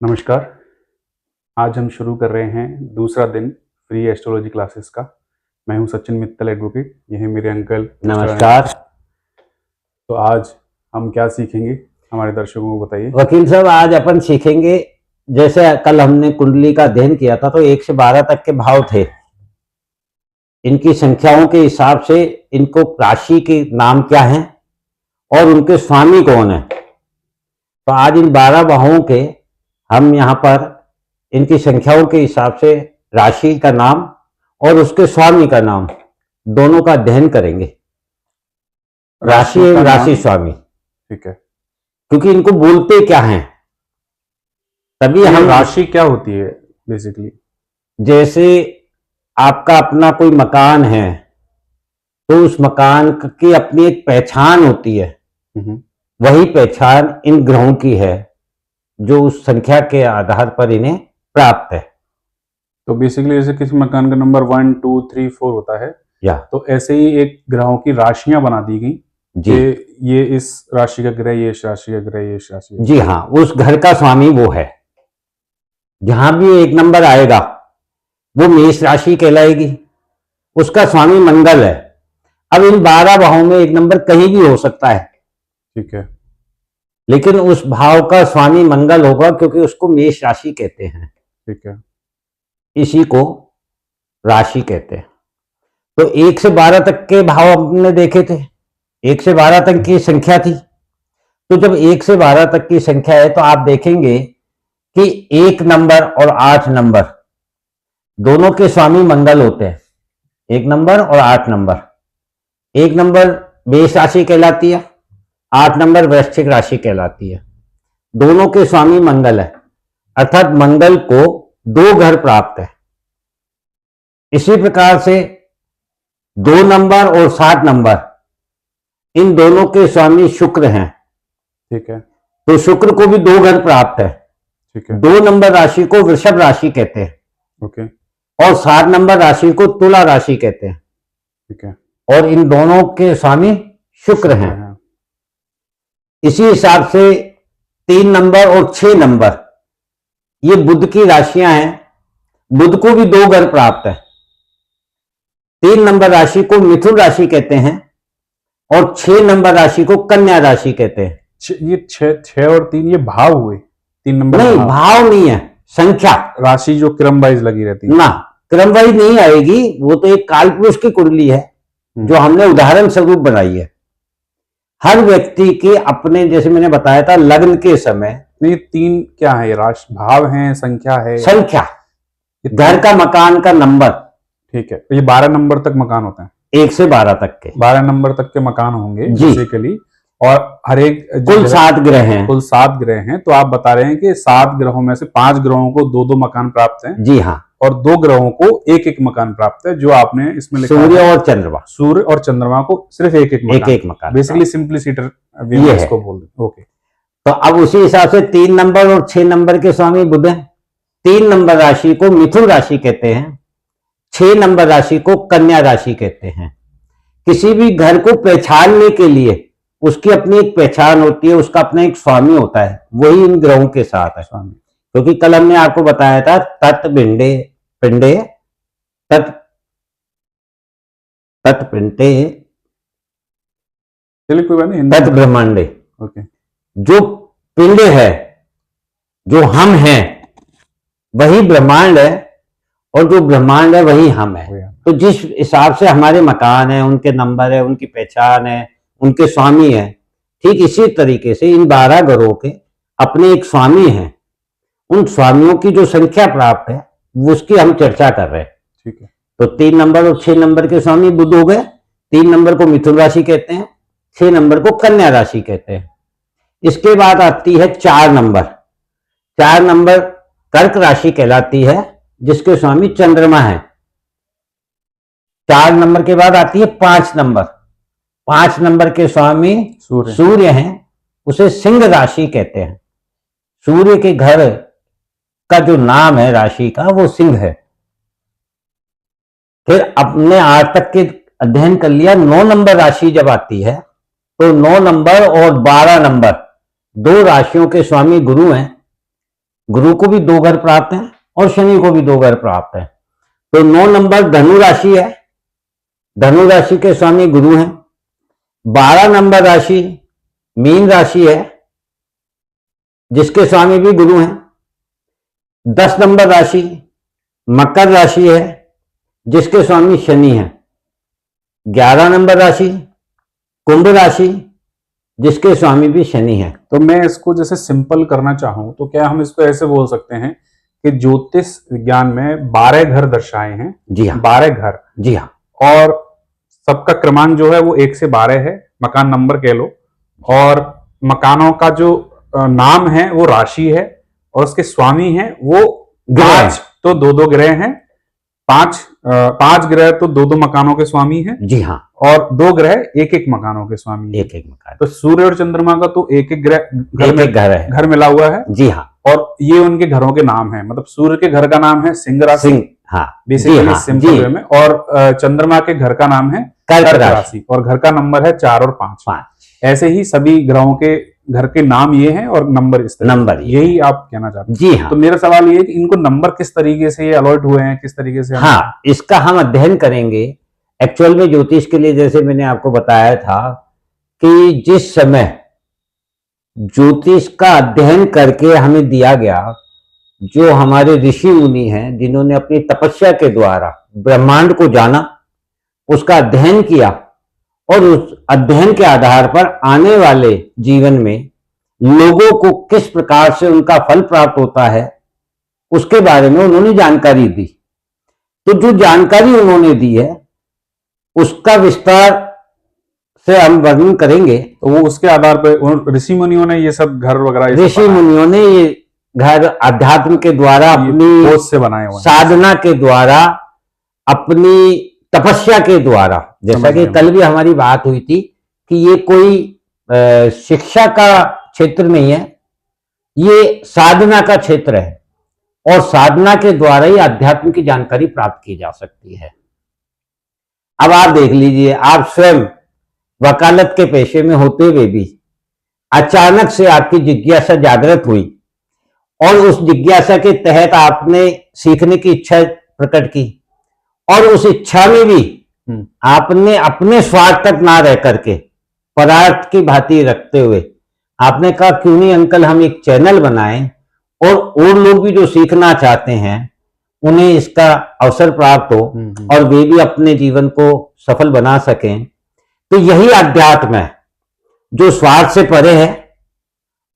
नमस्कार। आज हम शुरू कर रहे हैं दूसरा दिन फ्री एस्ट्रोलॉजी क्लासेस का। मैं हूं सचिन मित्तल एडवोकेट, ये हैं मेरे अंकल। नमस्कार। तो आज हम क्या सीखेंगे, हमारे दर्शकों को बताइए। वकील साहब, आज अपन सीखेंगे, जैसे कल हमने कुंडली का अध्ययन किया था तो 1 से 12 तक के भाव थे। इनकी संख्याओं के हिसाब से इनको राशि के नाम क्या हैं और उनके स्वामी कौन है। तो आज इन 12 भावों के हम यहाँ पर इनकी संख्याओं के हिसाब से राशि का नाम और उसके स्वामी का नाम दोनों का अध्ययन करेंगे। राशि एवं राशि स्वामी, ठीक है, क्योंकि इनको बोलते क्या हैं तभी हम। राशि क्या होती है बेसिकली? जैसे आपका अपना कोई मकान है तो उस मकान की अपनी एक पहचान होती है, वही पहचान इन ग्रहों की है जो उस संख्या के आधार पर इन्हें प्राप्त है। तो बेसिकली जैसे किसी मकान का नंबर 1, 2, 3, 4 होता है, तो ऐसे ही एक ग्रहों की राशियां बना दी गई जी। ये इस राशि का ग्रह, ये इस राशि का ग्रह, ये इस राशि का। जी हाँ, उस घर का स्वामी वो है। जहां भी एक नंबर आएगा वो मेष राशि कहलाएगी, उसका स्वामी मंगल है। अब इन 12 भावों में एक नंबर कहीं भी हो सकता है, ठीक है, लेकिन उस भाव का स्वामी मंगल होगा क्योंकि उसको मेष राशि कहते हैं। ठीक है, इसी को राशि कहते हैं। तो 1 से 12 तक के भाव हमने देखे थे, 1 से 12 तक की संख्या थी। तो जब 1 से 12 तक की संख्या है तो आप देखेंगे कि 1 नंबर और 8 नंबर दोनों के स्वामी मंगल होते हैं। 1 नंबर और 8 नंबर। 1 नंबर मेष राशि कहलाती है, 8 नंबर वृश्चिक राशि कहलाती है। दोनों के स्वामी मंगल है, अर्थात मंगल को 2 घर प्राप्त है। इसी प्रकार से 2 नंबर और 7 नंबर, इन दोनों के स्वामी शुक्र हैं। ठीक है, तो शुक्र को भी 2 घर प्राप्त है। ठीक है, 2 नंबर राशि को वृषभ राशि कहते हैं, ओके, और 7 नंबर राशि को तुला राशि कहते हैं। ठीक है, और इन दोनों के स्वामी शुक्र हैं। इसी हिसाब से 3 नंबर और 6 नंबर ये बुध की राशियां हैं। बुध को भी 2 घर प्राप्त है। 3 नंबर राशि को मिथुन राशि कहते हैं और 6 नंबर राशि को कन्या राशि कहते हैं। ये 6 और 3 ये भाव हुए, 3 नंबर नहीं, भाव नहीं है, संख्या। राशि जो क्रम वाइज लगी रहती है ना, क्रम वाइज नहीं आएगी, वो तो एक काल पुरुष की कुंडली है जो हमने उदाहरण स्वरूप बनाई है। हर व्यक्ति के अपने, जैसे मैंने बताया था, लग्न के समय। नहीं, 3 क्या है? राशि भाव है, संख्या है? संख्या, घर का मकान का नंबर। ठीक है, तो ये 12 नंबर तक मकान होते हैं। 1 से 12 तक के 12 नंबर तक के मकान होंगे बेसिकली। और हर एक कुल 7 ग्रह हैं। कुल 7 ग्रह हैं। तो आप बता रहे हैं कि 7 ग्रहों में से 5 ग्रहों को 2-2 मकान प्राप्त हैं। जी हाँ। और 2 ग्रहों को 1-1 मकान प्राप्त है, जो आपने इसमें लिखा सूर्य और चंद्रमा। सूर्य और चंद्रमा को सिर्फ 1-1 मकान। बेसिकली सिंप्लिसिटर इसको बोल दें। ओके। तो अब उसी हिसाब से 3 नंबर और 6 नंबर के स्वामी बुध हैं। 3 नंबर राशि को मिथुन राशि कहते हैं, 6 नंबर राशि को कन्या राशि कहते हैं। किसी भी घर को पहचानने के लिए उसकी अपनी एक पहचान होती है, उसका अपना एक स्वामी होता है, वही इन ग्रहों के साथ है स्वामी। क्योंकि कल हमने आपको बताया था तत् पिंडे पिंडे तत् पिंडे चलिए कोई बात नहीं, तत् ब्रह्मांडे। ओके। जो पिंड है, जो हम हैं, वही ब्रह्मांड है, और जो ब्रह्मांड है वही हम है। तो जिस हिसाब से हमारे मकान है, उनके नंबर है, उनकी पहचान है, उनके स्वामी है, ठीक इसी तरीके से इन 12 ग्रहों के अपने एक स्वामी हैं। उन स्वामियों की जो संख्या प्राप्त है वो उसकी हम चर्चा कर रहे हैं। ठीक है। तो 3 नंबर और 6 नंबर के स्वामी बुध हो गए। 3 नंबर को मिथुन राशि कहते हैं, 6 नंबर को कन्या राशि कहते हैं। इसके बाद आती है 4 नंबर। 4 नंबर कर्क राशि कहलाती है, जिसके स्वामी चंद्रमा है। 4 नंबर के बाद आती है 5 नंबर। 5 नंबर के स्वामी सूर्य हैं, उसे सिंह राशि कहते हैं। सूर्य के घर का जो नाम है राशि का, वो सिंह है। फिर अपने 8 तक के अध्ययन कर लिया। 9 नंबर राशि जब आती है तो 9 नंबर और 12 नंबर 2 राशियों के स्वामी गुरु हैं। गुरु को भी 2 घर प्राप्त हैं और शनि को भी 2 घर प्राप्त है। तो 9 नंबर धनु राशि है, धनु राशि के स्वामी गुरु हैं। 12 नंबर राशि मीन राशि है, जिसके स्वामी भी गुरु हैं। 10 नंबर राशि मकर राशि है, जिसके स्वामी शनि है। 11 नंबर राशि कुंभ राशि, जिसके स्वामी भी शनि है। तो मैं इसको जैसे सिंपल करना चाहूं तो क्या हम इसको ऐसे बोल सकते हैं कि ज्योतिष विज्ञान में 12 घर दर्शाए हैं। जी हाँ, 12 घर। जी हाँ। और सबका क्रमांक जो है वो 1 से 12 है, मकान नंबर कह लो। और मकानों का जो नाम है वो राशि है, और उसके स्वामी हैं वो 5, तो 2-2 ग्रह हैं। 5 ग्रह तो 2-2 मकानों के स्वामी हैं। जी हाँ। और 2 ग्रह 1-1 मकानों के स्वामी हैं। 1-1 मकान। तो सूर्य और चंद्रमा का तो 1-1 ग्रह घर मिला हुआ है। जी हाँ। और ये उनके घरों के नाम है, मतलब सूर्य के घर का नाम है सिंह राशि, हाँ, बेसिकली सिंपल वे में। और चंद्रमा के घर का नाम है कर्क राशि, और घर का नंबर है 4 और 5। ऐसे ही सभी ग्रहों के घर के नाम ये हैं और नंबर इस तरह। नंबर यही आप कहना चाहते हैं? जी हाँ। तो मेरा सवाल ये है कि इनको नंबर किस तरीके से ये अलॉट हुए हैं, किस तरीके से? हाँ, इसका हम अध्ययन करेंगे। एक्चुअल में ज्योतिष के लिए जैसे मैंने आपको बताया था कि जिस समय ज्योतिष का अध्ययन करके हमें दिया गया, जो हमारे ऋषि मुनि हैं जिन्होंने अपनी तपस्या के द्वारा ब्रह्मांड को जाना, उसका अध्ययन किया, और उस अध्ययन के आधार पर आने वाले जीवन में लोगों को किस प्रकार से उनका फल प्राप्त होता है, उसके बारे में उन्होंने जानकारी दी। तो जो जानकारी उन्होंने दी है उसका विस्तार से हम वर्णन करेंगे। तो वो उसके आधार पर ऋषि मुनियों ने ये सब घर वगैरह, ऋषि मुनियों ने ये घर अध्यात्म के द्वारा, अपनी से बनाए हुए, साधना के द्वारा, अपनी तपस्या के द्वारा, जैसा कि कल भी हमारी बात हुई थी कि ये कोई शिक्षा का क्षेत्र नहीं है, ये साधना का क्षेत्र है, और साधना के द्वारा ही अध्यात्म की जानकारी प्राप्त की जा सकती है। अब आप देख लीजिए, आप स्वयं वकालत के पेशे में होते हुए भी अचानक से आपकी जिज्ञासा जागृत हुई, और उस जिज्ञासा के तहत आपने सीखने की इच्छा प्रकट की, और उस इच्छा में भी आपने अपने स्वार्थ तक ना रह करके परार्थ की भांति रखते हुए आपने कहा क्यों नहीं अंकल हम एक चैनल बनाएं, और लोग भी जो सीखना चाहते हैं उन्हें इसका अवसर प्राप्त हो और वे भी अपने जीवन को सफल बना सकें। तो यही अध्यात्म है जो स्वार्थ से परे है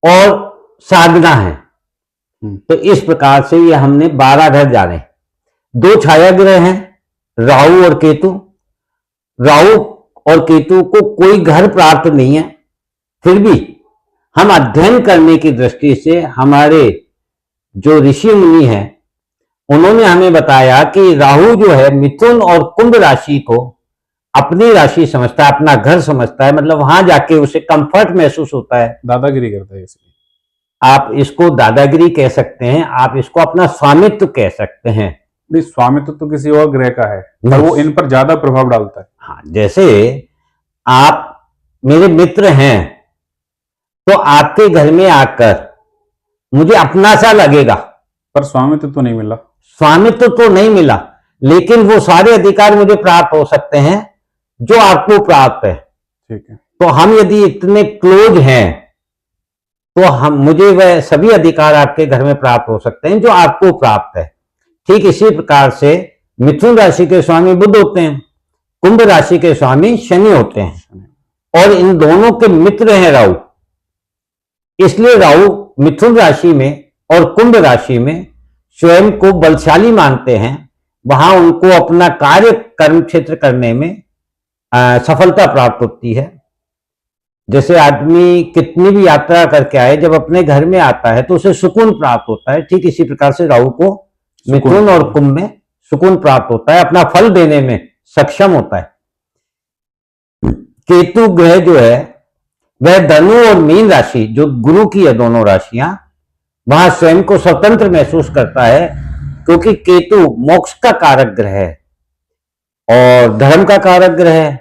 और साधना है। तो इस प्रकार से ये हमने 12 घर जाने। 2 छाया ग्रह हैं, राहु और केतु। राहु और केतु को कोई घर प्राप्त नहीं है, फिर भी हम अध्ययन करने की दृष्टि से हमारे जो ऋषि मुनि हैं उन्होंने हमें बताया कि राहु जो है मिथुन और कुंभ राशि को अपनी राशि समझता है, अपना घर समझता है, मतलब वहां जाके उसे कंफर्ट महसूस होता है, दादागिरी करता है। इसलिए आप इसको दादागिरी कह सकते हैं, आप इसको अपना स्वामित्व कह सकते हैं। नहीं, स्वामित्व तो किसी और ग्रह का है, पर वो इन पर ज्यादा प्रभाव डालता है। हाँ, जैसे आप मेरे मित्र हैं तो आपके घर में आकर मुझे अपना सा लगेगा, पर स्वामित्व तो नहीं मिला। स्वामित्व तो नहीं मिला, लेकिन वो सारे अधिकार मुझे प्राप्त हो सकते हैं जो आपको प्राप्त है। ठीक है। तो हम यदि इतने क्लोज हैं तो मुझे वह सभी अधिकार आपके घर में प्राप्त हो सकते हैं जो आपको प्राप्त है। ठीक इसी प्रकार से मिथुन राशि के स्वामी बुध होते हैं, कुंभ राशि के स्वामी शनि होते हैं, और इन दोनों के मित्र हैं राहु। इसलिए राहु मिथुन राशि में और कुंभ राशि में स्वयं को बलशाली मानते हैं, वहां उनको अपना कार्य कर्म क्षेत्र करने में सफलता प्राप्त होती है। जैसे आदमी कितनी भी यात्रा करके आए, जब अपने घर में आता है तो उसे सुकून प्राप्त होता है, ठीक इसी प्रकार से राहु को मिथुन और कुंभ में सुकून प्राप्त होता है, अपना फल देने में सक्षम होता है। केतु ग्रह जो है वह धनु और मीन राशि जो गुरु की है, दोनों राशियां, वहां स्वयं को स्वतंत्र महसूस करता है, क्योंकि केतु मोक्ष का कारक ग्रह है और धर्म का कारक ग्रह है।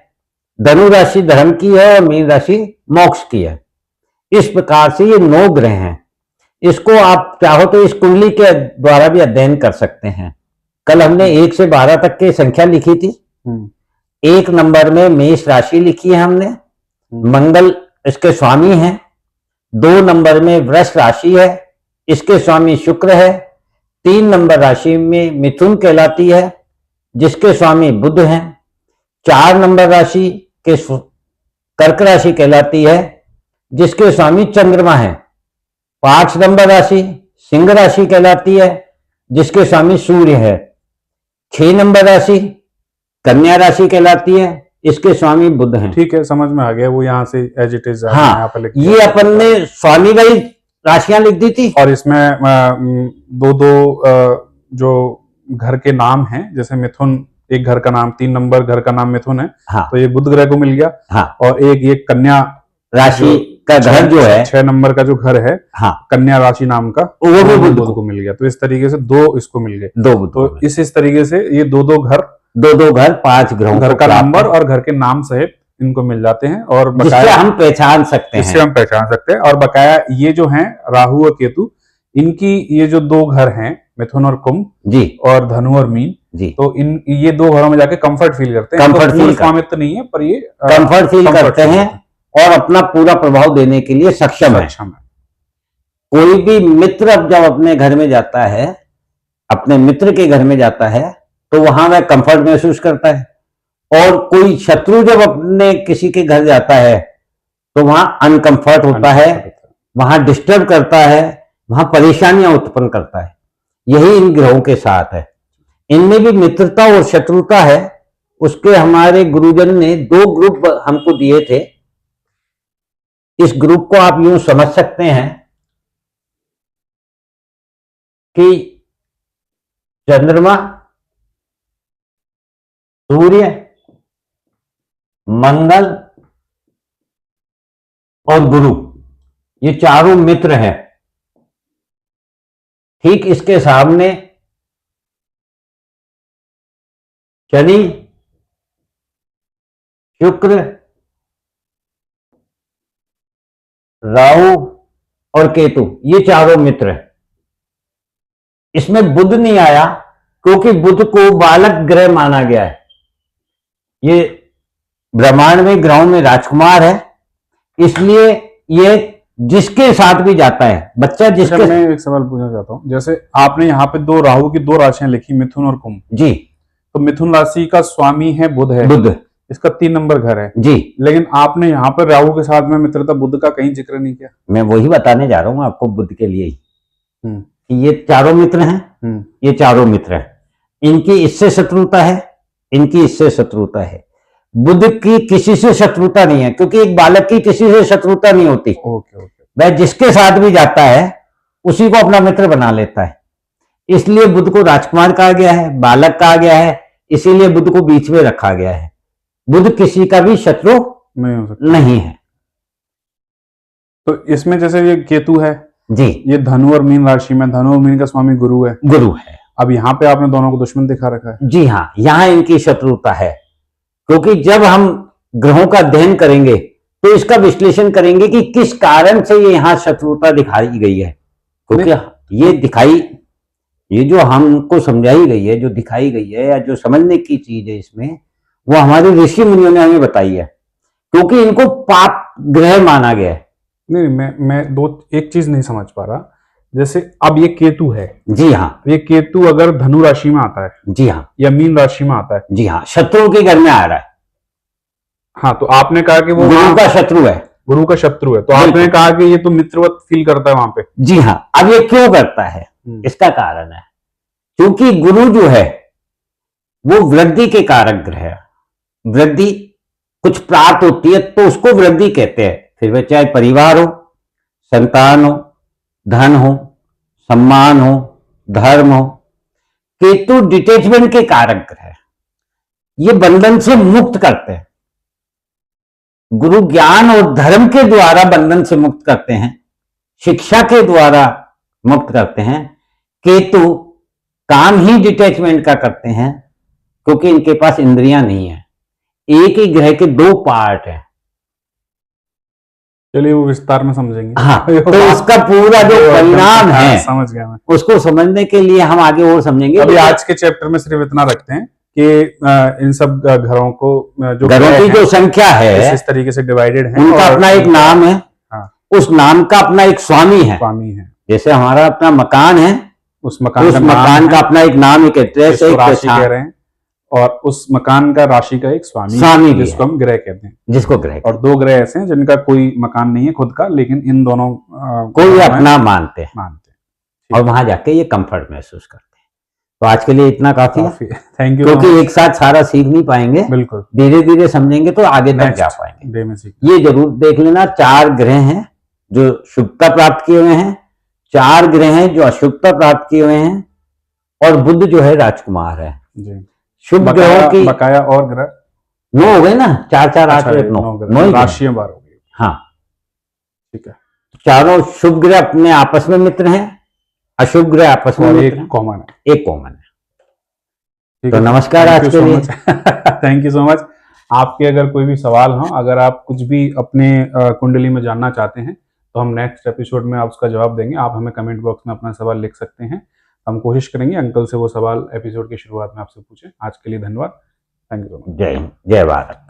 धनु राशि धर्म की है और मीन राशि मोक्ष की है। इस प्रकार से ये 9 ग्रह हैं। इसको आप चाहो तो इस कुंडली के द्वारा भी अध्ययन कर सकते हैं। कल हमने 1 से 12 तक की संख्या लिखी थी। 1 नंबर में मेष राशि लिखी है हमने, मंगल इसके स्वामी हैं। 2 नंबर में वृष राशि है, इसके स्वामी शुक्र है। 3 नंबर राशि में मिथुन कहलाती है, जिसके स्वामी बुध हैं। 4 नंबर राशि के कर्क राशि कहलाती है, जिसके स्वामी चंद्रमा है। 5 नंबर राशि सिंह राशि कहलाती है, जिसके स्वामी सूर्य है। 6 नंबर राशि कन्या राशि कहलाती है, इसके स्वामी बुध हैं। ठीक है, समझ में आ गया। वो यहाँ से एज इट इज हाँ, यहाँ पे ये अपन ने स्वामी वाली राशियां लिख दी थी। और इसमें दो जो घर के नाम हैं, जैसे मिथुन एक घर का नाम, 3 नंबर घर का नाम मिथुन है। हाँ, तो ये बुध ग्रह को मिल गया। हाँ, और एक ये कन्या राशि का घर जो है 6 नंबर का जो घर है, हाँ, कन्या राशि नाम का, वो भी बुध को मिल गया। तो इस तरीके से 2 इसको मिल गए। 2 बुध। तो इस तरीके से ये 2 घर 5 ग्रहों घर का नंबर और घर के नाम सहित इनको मिल जाते हैं। और जिससे हम पहचान सकते हैं, जिससे हम पहचान सकते हैं। और बकाया ये जो हैं राहु और केतु, इनकी ये जो 2 घर हैं, मिथुन और कुंभ जी, और धनु और मीन जी, तो ये 2 घरों में जाके कंफर्ट फील करते हैं। कंफर्ट फील स्वामित्व नहीं है, पर ये कंफर्ट फील करते हैं और अपना पूरा प्रभाव देने के लिए सक्षम है। कोई भी मित्र अब जब अपने घर में जाता है, अपने मित्र के घर में जाता है, तो वहां वह कंफर्ट महसूस करता है। और कोई शत्रु जब अपने किसी के घर जाता है, तो वहां अनकंफर्ट होता है, वहां डिस्टर्ब करता है, वहां परेशानियां उत्पन्न करता है। यही इन ग्रहों के साथ है। इनमें भी मित्रता और शत्रुता है। उसके हमारे गुरुजन ने 2 ग्रुप हमको दिए थे। इस ग्रुप को आप यूं समझ सकते हैं कि चंद्रमा, सूर्य, मंगल और गुरु, ये चारों मित्र हैं। ठीक इसके सामने शनि, शुक्र, राहु और केतु, ये चारों मित्र हैं। इसमें बुध नहीं आया, क्योंकि बुध को बालक ग्रह माना गया है। ये ब्रह्मांड में ग्रहों में राजकुमार है, इसलिए ये जिसके साथ भी जाता है बच्चा, जिसके। मैं एक सवाल पूछना चाहता हूँ। जैसे आपने यहाँ पे 2 राहु की 2 राशियां लिखी, मिथुन और कुंभ जी, तो मिथुन राशि का स्वामी है बुध है, बुध, इसका 3 नंबर घर है जी। लेकिन आपने यहाँ पर राहु के साथ में मित्रता बुध का कहीं जिक्र नहीं किया। मैं वही बताने जा रहा हूँ आपको बुध के लिए ही, हम्म। ये चारों मित्र हैं। ये चारों मित्र हैं, इनकी इससे शत्रुता है, इनकी इससे शत्रुता है। बुध की किसी से शत्रुता नहीं है, क्योंकि एक बालक की किसी से शत्रुता नहीं होती। ओके। वह जिसके साथ भी जाता है उसी को अपना मित्र बना लेता है। इसलिए बुध को राजकुमार कहा गया है, बालक कहा गया है, इसीलिए बुध को बीच में रखा गया है। बुध किसी का भी शत्रु नहीं हो सकता, नहीं है। तो इसमें जैसे ये केतु है जी, ये धनु और मीन राशि में, धनु और मीन का स्वामी गुरु है। गुरु है। अब यहाँ पे आपने दोनों को दुश्मन दिखा रखा है। जी हाँ, यहां इनकी शत्रुता है, क्योंकि जब हम ग्रहों का अध्ययन करेंगे तो इसका विश्लेषण करेंगे कि किस कारण से ये यहाँ शत्रुता दिखाई गई है। क्योंकि ये जो हमको समझाई गई है, जो दिखाई गई है, या जो समझने की चीज है इसमें, वो हमारे ऋषि मुनियों ने हमें बताई है, क्योंकि इनको पाप ग्रह माना गया है। नहीं, मैं एक चीज नहीं समझ पा रहा। जैसे अब ये केतु है, जी हाँ, ये केतु अगर धनु राशि में आता है, जी हाँ, या मीन राशि में आता है, जी हाँ, शत्रु के घर में आ रहा है। हाँ, तो आपने कहा कि वो गुरु का शत्रु है, गुरु का शत्रु है, तो आपने कहा कि ये तो मित्रवत फील करता है वहां पे। जी हाँ। अब ये क्यों करता है, इसका कारण है, क्योंकि गुरु जो है वो वृद्धि के कारक ग्रह है। वृद्धि कुछ प्राप्त होती है तो उसको वृद्धि कहते हैं। फिर वह चाहे परिवार हो, संतान हो, धन हो, सम्मान हो, धर्म हो। केतु डिटेचमेंट के कारक ग्रह है, ये बंधन से मुक्त करते हैं। गुरु ज्ञान और धर्म के द्वारा बंधन से मुक्त करते हैं, शिक्षा के द्वारा मुक्त करते हैं। केतु काम ही डिटैचमेंट का करते हैं, क्योंकि इनके पास इंद्रियां नहीं है। एक ही ग्रह के 2 पार्ट हैं, चलिए वो विस्तार में समझेंगे। हाँ, तो उसका पूरा जो परिणाम है समझ गया मैं। उसको समझने के लिए हम आगे और समझेंगे। अभी आज के चैप्टर में सिर्फ इतना रखते हैं कि इन सब घरों को जो घरों की जो संख्या है इस तरीके से डिवाइडेड है, उनका अपना एक नाम है। हाँ। उस नाम का अपना एक स्वामी है। जैसे हमारा अपना मकान है, उस मकान का अपना एक नाम, एक एड्रेस, एक राशि कह रहे हैं, और उस मकान का राशि का एक स्वामी जिसको हम ग्रह कहते हैं, जिसको ग्रह। और दो ग्रह ऐसे हैं जिनका कोई मकान नहीं है खुद का, लेकिन इन दोनों को ये अपना मानते हैं और वहां जाके ये कंफर्ट महसूस करते हैं। तो आज के लिए इतना काफी है। Thank you. क्योंकि एक साथ सारा सीख नहीं पाएंगे, बिल्कुल धीरे धीरे समझेंगे तो आगे तक जा पाएंगे। ये जरूर देख लेना, 4 ग्रह हैं जो शुभता प्राप्त किए हुए हैं, 4 ग्रह हैं जो अशुभता प्राप्त किए हुए हैं, और बुध जो है राजकुमार है जी। शुभ ग्रहों की बकाया और ग्रह 9 हो गए ना, 4 4 8 9 राशियां 12 हो गई। हाँ ठीक है। चारों शुभ ग्रह अपने आपस में मित्र हैं, अशुभ ग्रह आपस में एक कॉमन है। तो नमस्कार आज के लिए। Thank you so much. आपके अगर कोई भी सवाल हो, अगर आप कुछ भी अपने कुंडली में जानना चाहते हैं, तो हम नेक्स्ट एपिसोड में आप उसका जवाब देंगे। आप हमें कमेंट बॉक्स में अपना सवाल लिख सकते हैं, हम कोशिश करेंगे अंकल से वो सवाल एपिसोड की शुरुआत में आपसे पूछें। आज के लिए धन्यवाद। Thank you so much. जय हिंद, जय भारत।